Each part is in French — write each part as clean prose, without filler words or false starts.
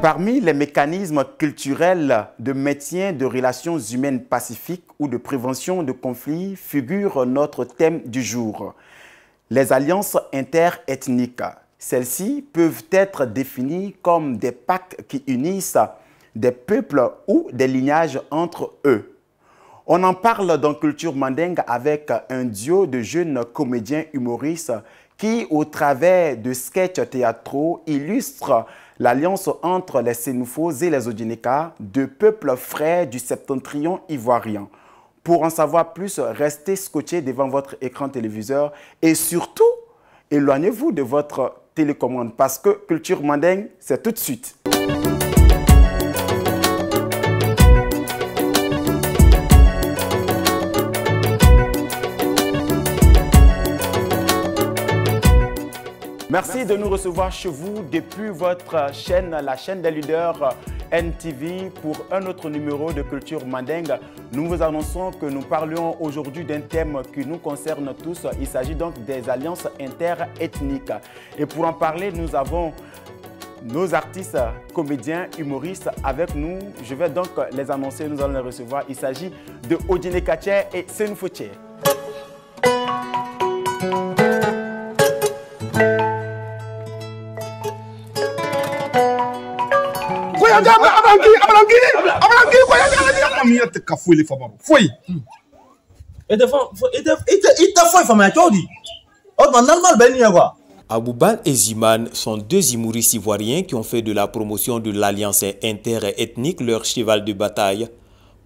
Parmi les mécanismes culturels de maintien de relations humaines pacifiques ou de prévention de conflits figure notre thème du jour, les alliances interethniques. Celles-ci peuvent être définies comme des pactes qui unissent des peuples ou des lignages entre eux. On en parle dans Culture Mandingue avec un duo de jeunes comédiens humoristes qui, au travers de sketchs théâtraux, illustrent l'alliance entre les Sénoufos et les Odineka, deux peuples frères du septentrion ivoirien. Pour en savoir plus, restez scotchés devant votre écran téléviseur et surtout, éloignez-vous de votre télécommande parce que Culture Mandingue, c'est tout de suite. Merci de nous recevoir chez vous depuis votre chaîne, la chaîne des leaders NTV, pour un autre numéro de Culture Mandingue. Nous vous annonçons que nous parlions aujourd'hui d'un thème qui nous concerne tous. Il s'agit donc des alliances interethniques. Et pour en parler, nous avons nos artistes, comédiens, humoristes avec nous. Je vais donc les annoncer, nous allons les recevoir. Il s'agit de Odineka Tche et Sénoufo Tche. Abouban et Ziman sont deux humoristes ivoiriens qui ont fait de la promotion de l'alliance interethnique leur cheval de bataille.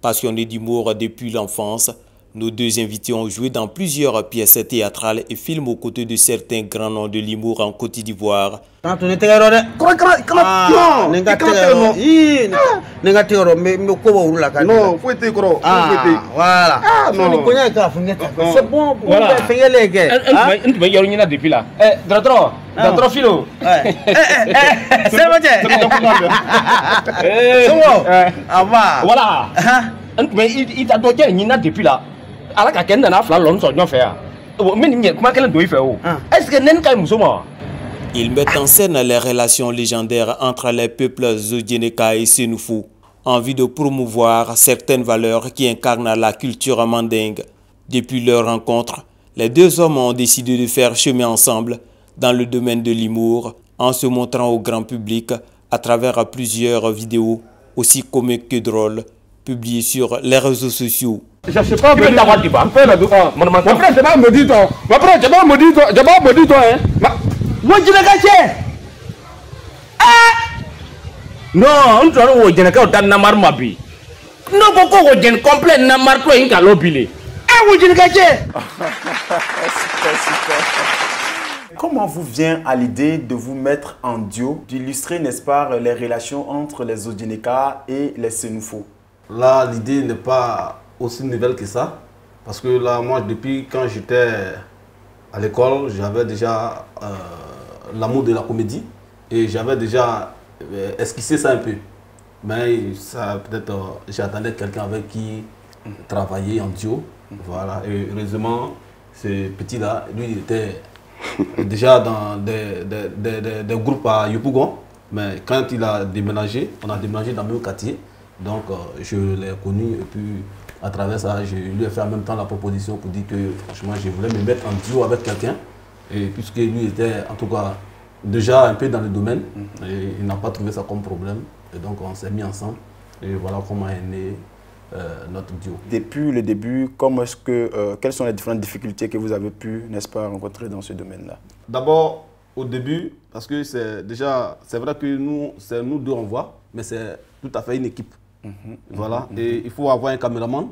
Passionnés d'humour depuis l'enfance, nos deux invités ont joué dans plusieurs pièces théâtrales et films aux côtés de certains grands noms de l'humour en Côte d'Ivoire. Ils mettent en scène les relations légendaires entre les peuples Zodineka et Sénoufo, en vue de promouvoir certaines valeurs qui incarnent la culture mandingue. Depuis leur rencontre, les deux hommes ont décidé de faire chemin ensemble dans le domaine de l'humour, en se montrant au grand public à travers plusieurs vidéos, aussi comiques que drôles, publiées sur les réseaux sociaux. Je sais pas, mon frère, c'est pas me dire toi. Mon frère, c'est pas me dire toi. C'est pas me dire toi, hein. Non, on doit le dire que on n'a marre mabi. Non, pourquoi on dit complet n'a marre toi inca lobile. Ah, vous dites Comment vous vient à l'idée de vous mettre en duo, d'illustrer, n'est-ce pas, les relations entre les Odineka et les Sénoufos? Là, l'idée n'est pas aussi nouvelle que ça. Parce que là, moi, depuis quand j'étais à l'école, j'avais déjà l'amour de la comédie. Et j'avais déjà esquissé ça un peu. Mais ça, peut-être, j'attendais quelqu'un avec qui travailler en duo. Voilà. Et heureusement, ce petit-là, lui, il était déjà dans des groupes à Yopougon. Mais quand il a déménagé, on a déménagé dans le même quartier. Donc, je l'ai connu et puis à travers ça, je lui ai fait en même temps la proposition pour dire que franchement, je voulais me mettre en duo avec quelqu'un. Et puisque lui était en tout cas déjà un peu dans le domaine, et il n'a pas trouvé ça comme problème. Et donc, on s'est mis ensemble. Et voilà comment est né notre duo. Depuis le début, quelles sont les différentes difficultés que vous avez pu, n'est-ce pas, rencontrer dans ce domaine-là? D'abord, au début, parce que c'est vrai que c'est nous deux on voit, mais c'est tout à fait une équipe. Voilà, et il faut avoir un caméraman,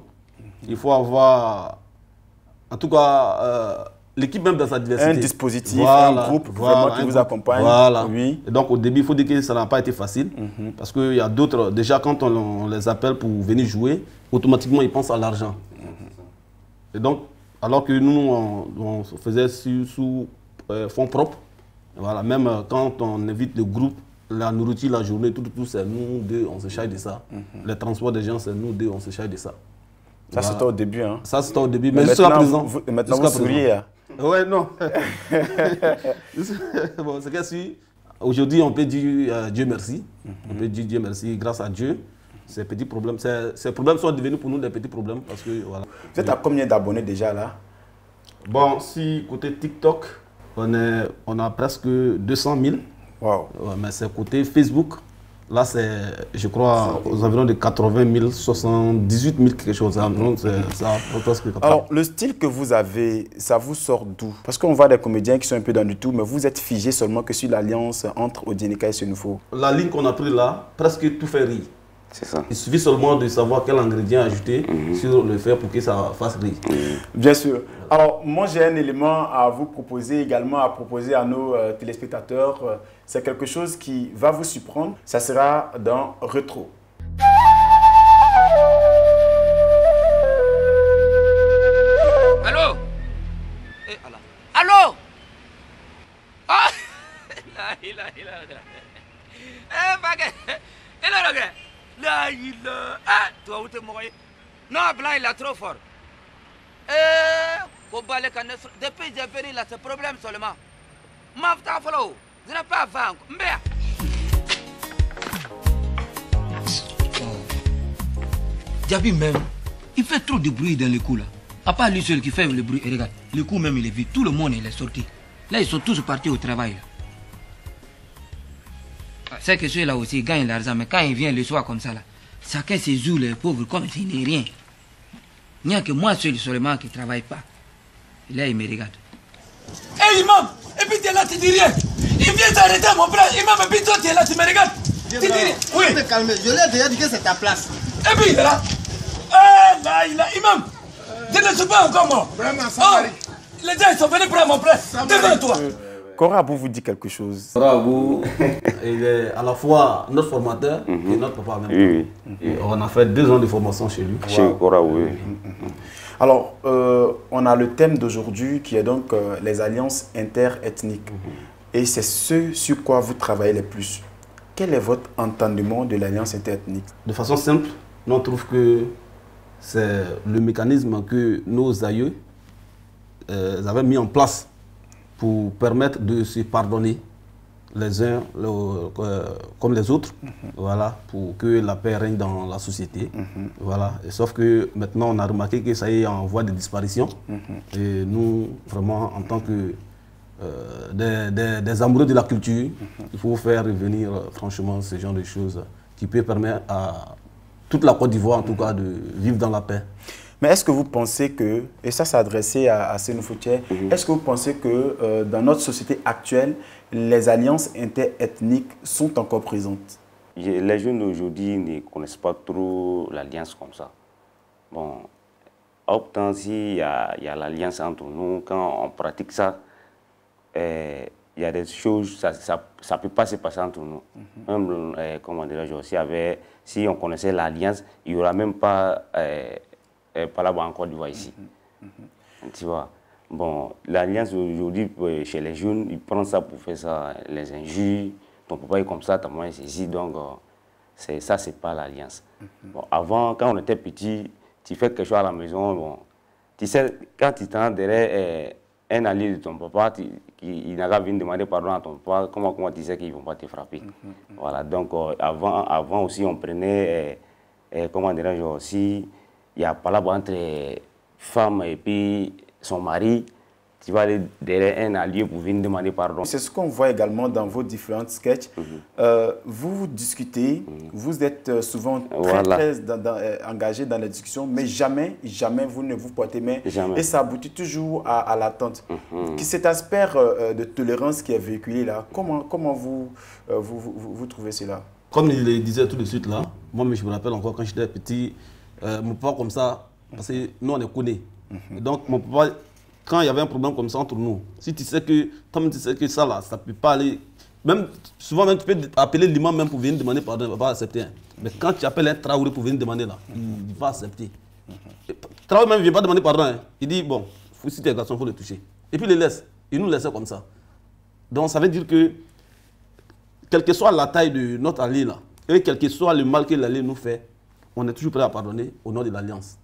il faut avoir, en tout cas, l'équipe même dans sa diversité. Un dispositif, voilà, un groupe vraiment qui vous accompagne. Voilà. Oui. Et donc au début, il faut dire que ça n'a pas été facile, parce qu'il y a d'autres, déjà quand on les appelle pour venir jouer, automatiquement ils pensent à l'argent. Et donc, alors que nous, on faisait sous fonds propres, voilà, même quand on invite le groupe, la nourriture, la journée, tout c'est nous deux, on se charge de ça. Les transports des gens, c'est nous deux, on se charge de ça. Ça, c'était au début, hein? Ça, c'était au début, mais jusqu'à présent. Maintenant, vous souriez, hein? Ouais, non. Bon, c'est que si, Aujourd'hui, on peut dire Dieu merci. On peut dire Dieu merci grâce à Dieu. Ces petits problèmes, ces problèmes sont devenus pour nous des petits problèmes parce que voilà. Vous êtes à combien d'abonnés déjà là? Bon, si côté TikTok, on a presque 200 000. Wow. Ouais, mais c'est côté Facebook. Là, c'est, je crois, aux environs de 80 000, 78 000 quelque chose. Alors, le style que vous avez, ça vous sort d'où? Parce qu'on voit des comédiens qui sont un peu dans du tout, mais vous êtes figé seulement que sur l'alliance entre Odienika et Senufo. La ligne qu'on a prise là, presque tout fait rire. C'est ça. Il suffit seulement de savoir quel ingrédient ajouter sur le fer pour que ça fasse rire. Bien sûr. Alors, moi, j'ai un élément à vous proposer également, à proposer à nos téléspectateurs. C'est quelque chose qui va vous surprendre. Ça sera dans Rétro. Allô? Allô? Ah! Là, ah, toi, où t'es mort? Non, Blanc, il est trop fort. Depuis que j'ai venu là, c'est problème seulement. Mafta follow. Je n'ai pas avant. Mbea. Diaby même, il fait trop de bruit dans les coups là. À part lui seul qui fait le bruit. Et regarde, le coup même il est vide. Tout le monde il est sorti. Là, ils sont tous partis au travail. C'est que celui-là aussi gagne l'argent, mais quand il vient le soir comme ça, là, chacun se joue les pauvres comme s'il n'est rien. Il n'y a que moi seul seulement qui ne travaille pas. Et là, il me regarde. Hé, imam! Et puis tu es là, tu dis rien! Il vient t'arrêter, mon frère! Imam, et puis toi, tu es là, tu me regardes! Tu dis rien! Oui! Je lui ai déjà dit que c'est ta place. Et puis il est là! Eh, là, il est imam! Je ne suis pas encore mort! Vraiment, ça les gens, ils sont venus prendre mon frère! Devant toi! Cora Abou vous dit quelque chose. Cora Abou, il est à la fois notre formateur et notre papa en même temps. Et on a fait 2 ans de formation chez lui. Chez Cora, oui. Alors, on a le thème d'aujourd'hui qui est donc les alliances interethniques. Et c'est ce sur quoi vous travaillez le plus. Quel est votre entendement de l'alliance interethnique? De façon simple, nous on trouve que c'est le mécanisme que nos aïeux avaient mis en place pour permettre de se pardonner les uns comme les autres, voilà, pour que la paix règne dans la société. Voilà. Et sauf que maintenant, on a remarqué que ça est en voie de disparition. Et nous, vraiment, en tant que des amoureux de la culture, il faut faire revenir franchement ce genre de choses qui peut permettre à toute la Côte d'Ivoire, en tout cas, de vivre dans la paix. Mais est-ce que vous pensez que, et ça c'est adressé à Senufo, est-ce que vous pensez que dans notre société actuelle, les alliances interethniques sont encore présentes? Les jeunes d'aujourd'hui ne connaissent pas trop l'alliance comme ça. Bon, autant s'il y a l'alliance entre nous, quand on pratique ça, il y a des choses, ça ne peut pas se passer entre nous. Même, comment dirais-je, si on connaissait l'alliance, il n'y aura même pas... pas là-bas en Côte d'Ivoire ici. Tu vois. Bon, l'alliance aujourd'hui, chez les jeunes, ils prennent ça pour faire ça, les injures. Ton papa est comme ça, ta maman est ici. Donc, ça, c'est pas l'alliance. Bon, avant, quand on était petit, tu fais quelque chose à la maison, bon, tu sais, quand tu t'en derrière un allié de ton papa, il n'a qu'à venir demander pardon à ton papa, comment tu sais qu'ils ne vont pas te frapper. Voilà, donc, avant aussi, on prenait, comment dirais-je aussi, il y a pas là entre femme et puis son mari, tu vas aller derrière un allié pour venir demander pardon. C'est ce qu'on voit également dans vos différents sketchs. Vous discutez, vous êtes souvent très engagé dans la discussion, mais jamais vous ne vous portez main. Et ça aboutit toujours à l'attente. Cet aspect de tolérance qui est véhiculé là, comment vous trouvez cela? Comme il le disait tout de suite là, moi je me rappelle encore quand j'étais petit, mon papa comme ça, parce que nous on est connus. Donc mon papa, quand il y avait un problème comme ça entre nous, si tu sais que, comme tu sais que ça là, ça ne peut pas aller, même souvent même tu peux appeler l'imam même pour venir demander pardon, il ne va pas accepter. Mais quand tu appelles un Traoré pour venir demander là, il va accepter. Traoré même ne vient pas demander pardon, il dit bon, si tu es garçon, il faut le toucher. Et puis il le laisse, il nous laisse comme ça. Donc ça veut dire que, quelle que soit la taille de notre allié là, et quel que soit le mal que l'allié nous fait, on est toujours prêt à pardonner au nom de l'alliance.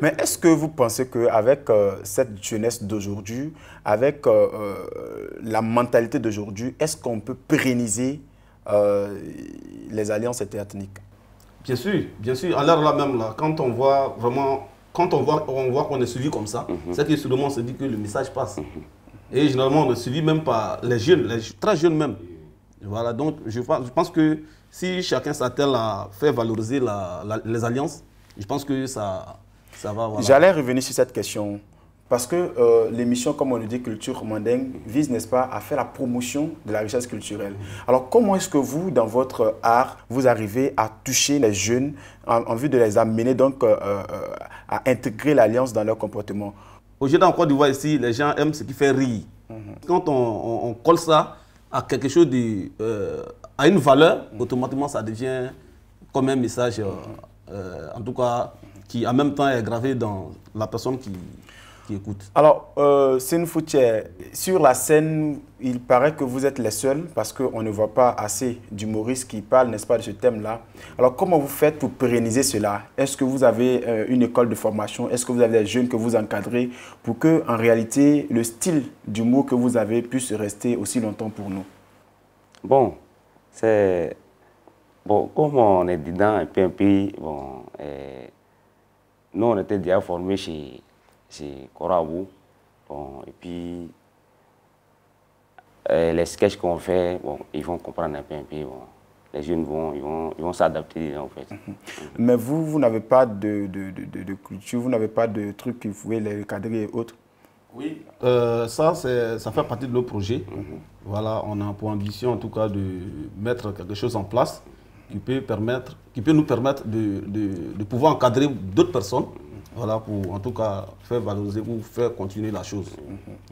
Mais est-ce que vous pensez qu'avec cette jeunesse d'aujourd'hui, avec la mentalité d'aujourd'hui, est-ce qu'on peut pérenniser les alliances interethniques? Bien sûr, bien sûr. À l'heure là même, là, quand on voit vraiment, quand on voit qu'on est suivi comme ça, c'est que sûrement on se dit que le message passe. Et généralement, on est suivi même par les jeunes, les très jeunes même. Voilà, donc je pense que si chacun s'attelle à faire valoriser les alliances, je pense que ça va. Voilà. J'allais revenir sur cette question. Parce que l'émission, comme on le dit, Culture Mandingue, vise, n'est-ce pas, à faire la promotion de la richesse culturelle. Alors, comment est-ce que vous, dans votre art, vous arrivez à toucher les jeunes en vue de les amener donc à intégrer l'alliance dans leur comportement? Aujourd'hui, en Côte d'Ivoire, ici, les gens aiment ce qui fait rire. Quand on colle ça à quelque chose à une valeur, automatiquement, ça devient comme un message, en tout cas, qui en même temps est gravé dans la personne qui écoute. Alors, Sénoufou, sur la scène, il paraît que vous êtes les seuls parce qu'on ne voit pas assez d'humoristes qui parlent, n'est-ce pas, de ce thème-là. Alors, comment vous faites pour pérenniser cela? Est-ce que vous avez une école de formation? Est-ce que vous avez des jeunes que vous encadrez pour que, en réalité, le style d'humour que vous avez puisse rester aussi longtemps pour nous? Bon, c'est... Bon, comme on est dedans un peu, bon, nous, on était déjà formés chez Korabou. Bon, et puis, les sketchs qu'on fait, bon, ils vont comprendre un peu. Bon, les jeunes ils vont s'adapter, en fait. Mais vous n'avez pas de culture, vous n'avez pas de trucs qui pouvaient les cadrer et autres? Oui, ça fait partie de nos projets. Voilà, on a pour ambition, en tout cas, de mettre quelque chose en place qui peut nous permettre de pouvoir encadrer d'autres personnes. Voilà, pour en tout cas faire valoriser ou faire continuer la chose.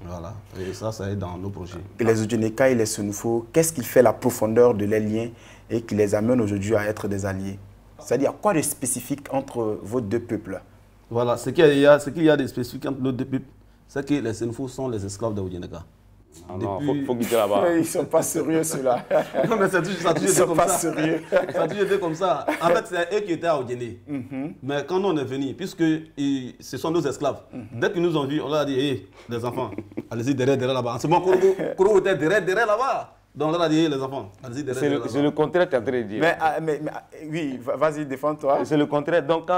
Voilà, et ça est dans nos projets. Et les Odjeneka et les Sénoufo, qu'est-ce qui fait la profondeur de les liens et qui les amène aujourd'hui à être des alliés? C'est-à-dire, quoi de spécifique entre vos deux peuples? Voilà, ce qu'il y a de spécifique entre nos deux peuples, c'est que les Sénoufo sont les esclaves des Odjeneka. Non, faut quitter là-bas. Ils ne sont pas sérieux, ceux-là. Non, mais ça a toujours été comme ça. Sérieux. Ça a toujours été comme ça. En fait, c'est eux qui étaient à Odjené. Mais quand on est venu, puisque ce sont nos esclaves, dès qu'ils nous ont vus, on leur a dit, hé, les enfants, allez-y derrière là-bas. En ce moment, Kourou était derrière là-bas. Donc on leur a dit, les enfants, allez-y derrière là-bas. C'est le contraire que tu es en train de dire. Mais oui, vas-y, défends-toi. C'est le contraire. Donc,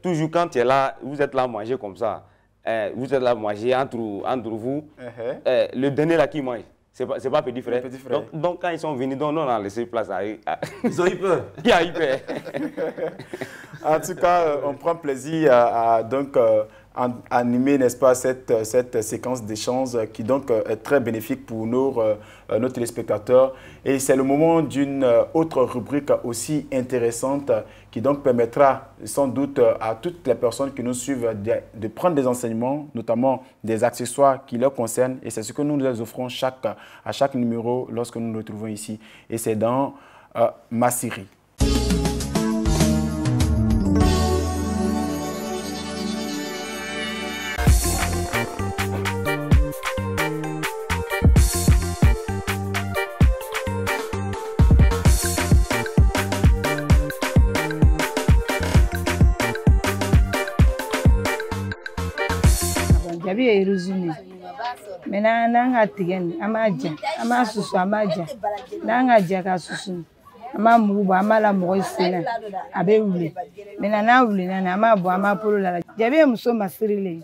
toujours quand tu es là, vous êtes là à manger comme ça. Vous êtes là à manger entre vous. Le dernier là qui mange, c'est pas petit frère. Donc quand ils sont venus, on a laissé place à eux. Ils ont eu peur. Qui a eu peur? En tout cas, on prend plaisir à donc animer, n'est-ce pas, cette séquence d'échange qui donc est très bénéfique pour nos téléspectateurs. Et c'est le moment d'une autre rubrique aussi intéressante qui donc permettra sans doute à toutes les personnes qui nous suivent de prendre des enseignements, notamment des accessoires qui leur concernent. Et c'est ce que nous leur offrons à chaque numéro lorsque nous nous retrouvons ici. Et c'est dans Massiri. Jabi ye résumé. Maintenant, n'anga tigen, amaja, amasusu amaja, n'anga jaga susu, amamuba, amala moisena, abe wuli. Maintenant, na wuli na amabu amapolo la. Jabi ye musoma sirile,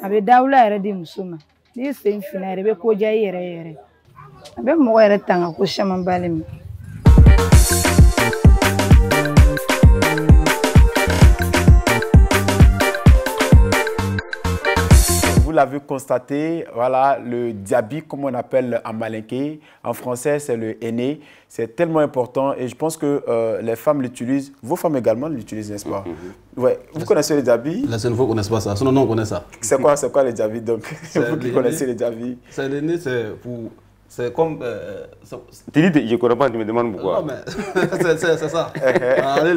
abe daula ere di musoma. Ni sen fina ere be koja yere. Abe mo ere tanga ko shaman balemi. Vous l'avez constaté, voilà, le diaby, comme on appelle en malinké, en français c'est le aîné, c'est tellement important et je pense que les femmes l'utilisent, vos femmes également l'utilisent, n'est-ce pas? Ouais. Vous connaissez le diaby? Les Sénoufo ne connaissent pas ça, sinon non, on connaît ça. C'est quoi le diaby donc? Vous qui connaissez le diaby? C'est l'aîné, c'est pour... C'est comme... Tu dis, je ne connais pas, tu me demandes pourquoi. Non, mais c'est ça.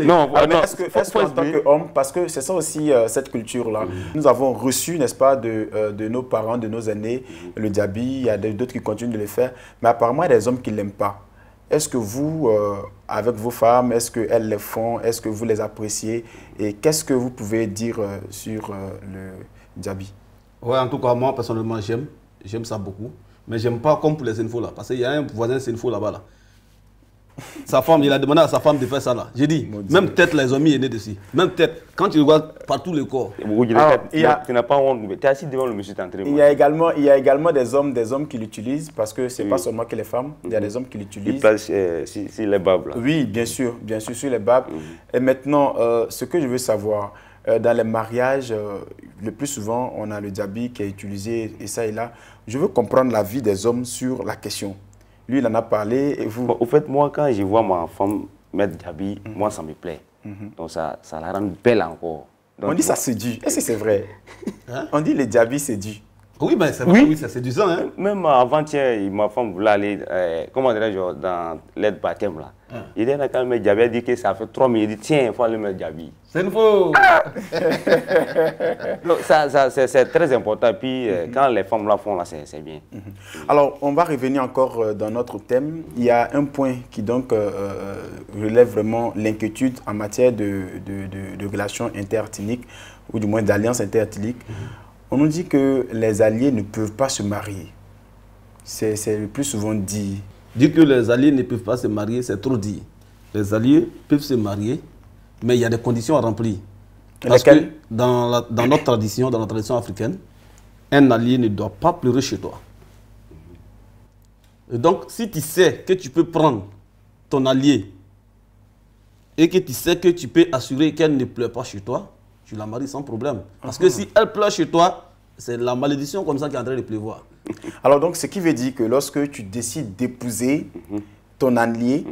Non, est-ce qu'en tant qu'homme, parce que c'est ça aussi, cette culture-là, nous avons reçu, n'est-ce pas, de nos parents, de nos aînés, le diaby, il y a d'autres qui continuent de le faire, mais apparemment, il y a des hommes qui ne l'aiment pas. est-ce que vous, avec vos femmes, est-ce qu'elles les font? Est-ce que vous les appréciez? Et qu'est-ce que vous pouvez dire sur le djabi? Ouais, en tout cas, moi, personnellement, j'aime ça beaucoup. Mais j'aime pas comme pour les infos là. Parce qu'il y a un voisin info là-bas. Là. Sa femme, il a demandé à sa femme de faire ça là. J'ai dit, même tête, les hommes est né dessus. Même tête, quand tu regardes partout le corps. Tu n'as pas honte. Tu es assis devant le monsieur t'entraîner. Il y a également des hommes qui l'utilisent parce que c'est pas seulement que les femmes. Il y a des hommes qui l'utilisent. Ils placent sur les babes là. Oui, bien sûr, sur les babes. Et maintenant, ce que je veux savoir, dans les mariages, le plus souvent, on a le djabi qui est utilisé et ça et là. Je veux comprendre l'avis des hommes sur la question. Lui, il en a parlé et vous... Bon, au fait, moi, quand je vois ma femme mettre djabi, moi, ça me plaît. Donc, ça la rend belle encore. Donc, on dit ça séduit. Est-ce que c'est vrai? On dit le djabi séduit. Oui, mais c'est vrai, oui, c'est séduisant. Hein? Même avant-hier, ma femme voulait aller, comment dirais-je, dans l'aide baptême là. Il dit, quand elle met djabi, elle dit que ça fait 3 minutes. Il dit, tiens, il faut aller mettre djabi. C'est une faux. Donc, c'est très important. Et puis, quand les femmes la font, là, c'est bien. Alors, on va revenir encore dans notre thème. Il y a un point qui donc relève vraiment l'inquiétude en matière de relations interethniques, ou du moins d'alliances interethniques. On nous dit que les alliés ne peuvent pas se marier. C'est le plus souvent dit. Dire que les alliés ne peuvent pas se marier, c'est trop dit. Les alliés peuvent se marier, mais il y a des conditions à remplir. Parce que dans notre tradition, dans la tradition africaine, un allié ne doit pas pleurer chez toi. Et donc, si tu sais que tu peux prendre ton allié et que tu sais que tu peux assurer qu'elle ne pleure pas chez toi, tu la maries sans problème. Parce que si elle pleure chez toi, c'est la malédiction comme ça qui est en train de pleuvoir. Alors donc, ce qui veut dire que lorsque tu décides d'épouser ton allié,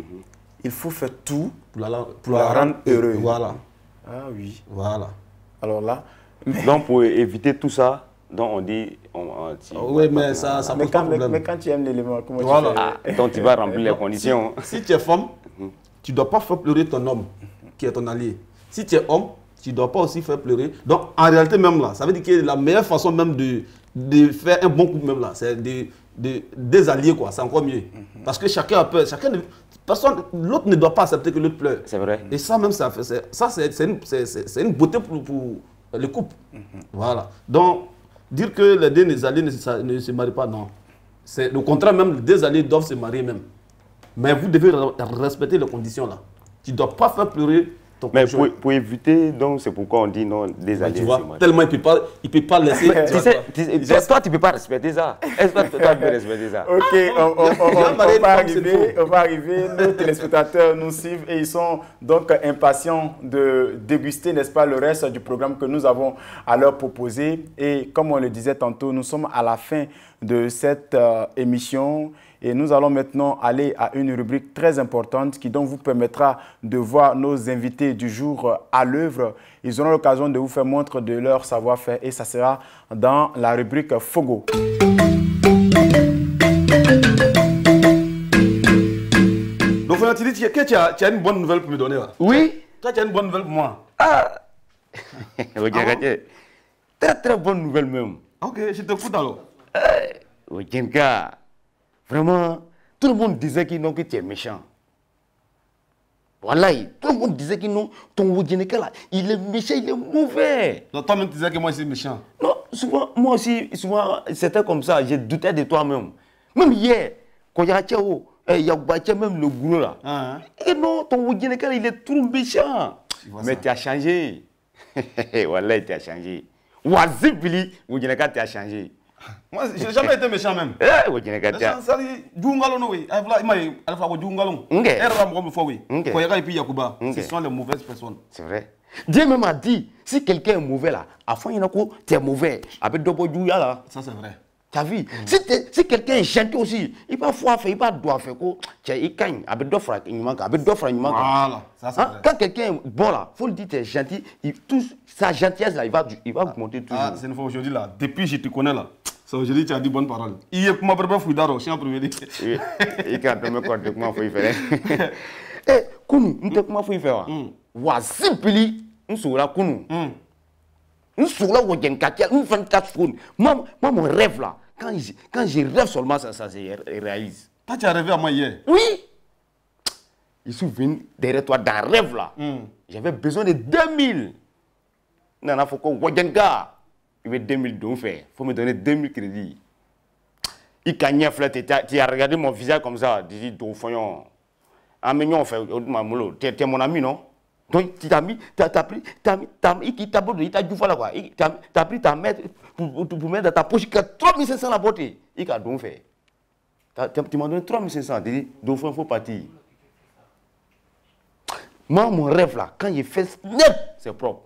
il faut faire tout pour la rendre heureuse. Voilà. Ah oui. Voilà. Alors là... Donc pour éviter tout ça, donc on dit... oui, mais ça pose pas de problème. Mais quand tu aimes l'élément, comment tu fais? Donc tu vas remplir les conditions. Si tu es femme, tu ne dois pas faire pleurer ton homme, qui est ton allié. Si tu es homme, tu ne dois pas aussi faire pleurer. Donc en réalité même là, ça veut dire que la meilleure façon même de faire un bon couple même là, c'est des alliés quoi, c'est encore mieux. Parce que chacun a peur, l'autre ne doit pas accepter que l'autre pleure. C'est vrai. Et ça même, c'est une beauté pour le couple. Voilà. Donc, dire que les deux alliés ne se marient pas, non. C'est le contraire même, les deux alliés doivent se marier même. Mais vous devez respecter les conditions là. Tu ne dois pas faire pleurer ton mais conjoint. pour éviter, donc c'est pourquoi on dit non, des alliés. Tu vois, tellement il ne peut pas laisser. Toi, tu ne peux pas respecter ça. Est-ce que toi, tu peux respecter ça? Ok, on va arriver. Nos téléspectateurs nous suivent et ils sont donc impatients de déguster, n'est-ce pas, le reste du programme que nous avons à leur proposer. Et comme on le disait tantôt, nous sommes à la fin de cette émission. Et nous allons maintenant aller à une rubrique très importante qui donc vous permettra de voir nos invités du jour à l'œuvre. Ils auront l'occasion de vous faire montre de leur savoir-faire et ça sera dans la rubrique Fogo. Donc, tu dis que tu as une bonne nouvelle pour me donner là. Oui. Toi, tu as une bonne nouvelle pour moi. Ah. Très très bonne nouvelle même. Ok, je t'écoute alors. Genka. Vraiment, tout le monde disait que tu es méchant. Voilà, tout le monde disait que non, ton Wodjeneka là, il est méchant, il est mauvais. Donc toi-même tu disais que moi je suis méchant. Non, souvent, moi aussi, souvent, c'était comme ça, j'ai douté de toi-même. Même hier, quand il y a même le goulot là. Et non, ton Wodjeneka là, il est trop méchant. Mais tu as changé. Voilà, tu as changé. Wazibili, Wodjeneka, tu as changé. Moi, je n'ai jamais été méchant même. Ce sont les mauvaises personnes. C'est vrai. Dieu même a dit, si quelqu'un est mauvais là, à fond, tu es mauvais. Avec deux là. Ça, c'est vrai. Tu as vu? Si quelqu'un est gentil aussi, il va faire, il va doit faire quoi? Il gagne. Avec deux frères, il manque. Avec deux frères, il manque. Voilà. Ça, c'est vrai. Quand quelqu'un est bon là, il faut le dire, tu es gentil. Sa gentillesse là, il va augmenter toujours. Ah, c'est une fois aujourd'hui là. Depuis que je te connais là. Aujourd'hui, tu as dit bonne parole. Il est comment préparer Fouidaro, je suis en premier dit. Oui, il a premier compte comment faut y faire. Eh, Kounou, nous te comment faut y faire? Wazipili, nous sommes là Kounou. Nous sommes là où il y a un 24 phones. Moi, mon rêve là, quand je rêve seulement, ça se réalise. Toi, tu as rêvé à moi hier? Oui. ils sont venus derrière toi dans le rêve là. J'avais besoin de 2000. Non, il faut que Wajenga, il veut 2000 dons faire. Il faut me donner 2000 crédits. Il gagnait flèche, tu as regardé mon visage comme ça, tu dis, Dofoyon. Ah, mais non, tu es mon ami, non? Donc, tu t'as mis, tu as pris, il t'a dit, voilà quoi. Tu as pris ta main pour mettre dans ta poche, il a 3500 la beauté. Il a donc fait. Tu m'as donné 3500, tu dis, Dofoyon, il faut partir. Moi, mon rêve là, quand il fait net, c'est propre.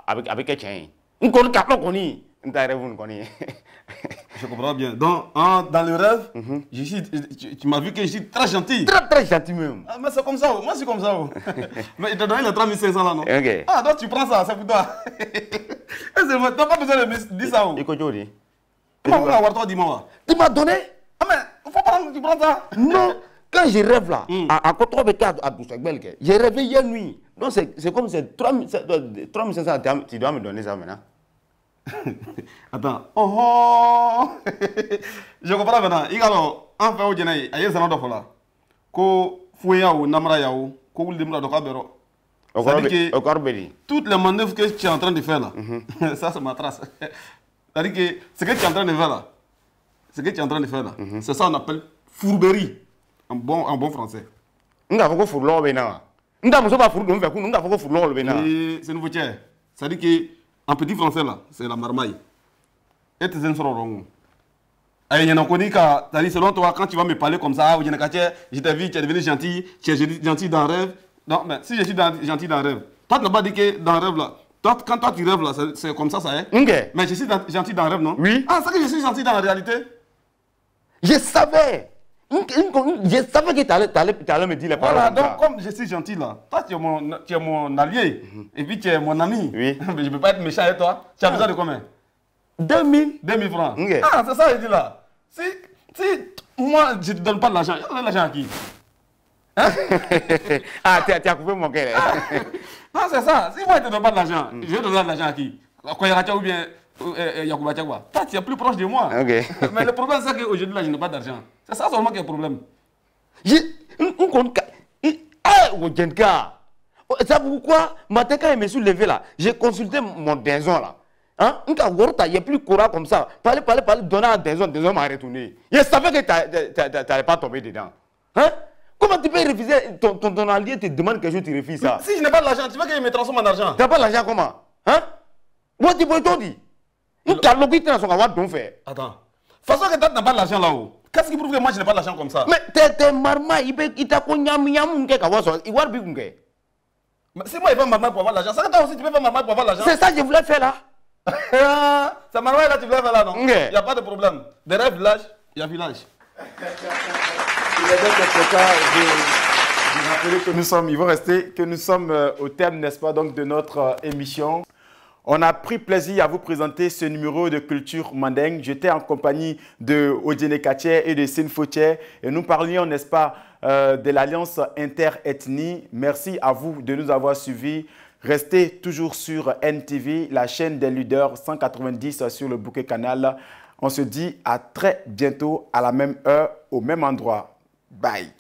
Avec quelqu'un. On connaît pas qu'on y. Je comprends bien. Donc, dans le rêve, tu m'as vu que je suis très gentil. Très, très gentil même. Ah, mais c'est comme ça, moi c'est comme ça. Mais il t'a donné les 3500 là, non? Ok. Ah, donc tu prends ça, c'est pour toi. Tu n'as pas besoin de me dire ça. Écoute, Jody. Comment on va avoir toi, dis-moi? Tu m'as donné? Ah, mais il faut prendre, tu prends ça. Non. Quand je rêve là, à côté à Boussakbel, j'ai rêvé hier nuit. Donc c'est comme c'est 3500, tu dois me donner ça maintenant. Attends. Oh, je comprends maintenant. Il y a un fait au Djenaï, il y a un autre là. Ko Fouya ou Namra Yao, Ko Wildemla de Kabero. Toutes les manœuvres que tu es en train de faire là, ça c'est ma trace. C'est-à-dire que ce que tu es en train de faire là, c'est ça qu'on appelle fourberie en bon français. C'est nouveau tiers. C'est-à-dire que en petit français là, c'est la marmaille. Et tes enfants seront il y en a connu qu'à selon toi, quand tu vas me parler comme ça, je t'ai vu, tu es devenu gentil, tu es gentil dans le rêve. Non, mais si je suis gentil dans le rêve, toi tu n'as pas dit que dans le rêve là, quand toi tu rêves là, c'est comme ça est. Okay. Mais je suis gentil dans le rêve, non? Oui. Ah, c'est que je suis gentil dans la réalité? Je savais. Je savais que tu allais me dire les paroles. Voilà, donc comme je suis gentil là, toi tu es mon allié, et puis tu es mon ami. Oui. Mais je ne peux pas être méchant avec toi. Tu as besoin de combien? 2000 francs. Okay. Ah, c'est ça, je dis là. Si moi, je ne te donne pas de l'argent, je donne l'argent à qui? Hein? Ah, tu as coupé mon cœur. Non, c'est ça. Si moi, je ne te donne pas de l'argent, je vais donner de l'argent à qui? Koyaracha ou bien Yacouba Tchakwa. Toi, tu es plus proche de moi. Okay. Mais le problème, c'est qu'aujourd'hui, là, je n'ai pas d'argent. C'est ça seulement qui est le problème. C'est pourquoi, matin, quand je me suis levé là, j'ai consulté mon daison là. Hein? Il n'y a plus courant comme ça. Parler, donner un daison m'a retourné. Je savais que tu n'allais pas tomber dedans. Hein? Comment tu peux refuser ton allié te demande quelque chose, tu refuses ça? Si je n'ai pas de l'argent, tu veux que je me transforme en argent? Tu n'as pas l'argent comment? Hein? Moi, tu peux t'en dire. Nous t'allons quitter dans son avoir donc fait. Attends. Façon que tu n'as pas de l'argent là-haut. Qu'est-ce qui prouve que moi je n'ai pas de l'argent comme ça? Mais t'es marma, il t'a connu il va bien. Si moi je fais marma pour avoir l'argent, ça que toi aussi tu peux faire marma pour avoir l'argent? C'est ça que je voulais faire là. C'est marma là tu voulais faire là, non? Il Okay. n'y a pas de problème. Derrière village, il y a village. Il est donc important de rappeler que nous sommes au terme, n'est-ce pas, donc de notre émission. On a pris plaisir à vous présenter ce numéro de Culture Mandingue. J'étais en compagnie de Odjene Katché et de Sinfoche et nous parlions, n'est-ce pas, de l'Alliance Interethnie. Merci à vous de nous avoir suivis. Restez toujours sur NTV, la chaîne des leaders 190 sur le bouquet canal. On se dit à très bientôt à la même heure, au même endroit. Bye.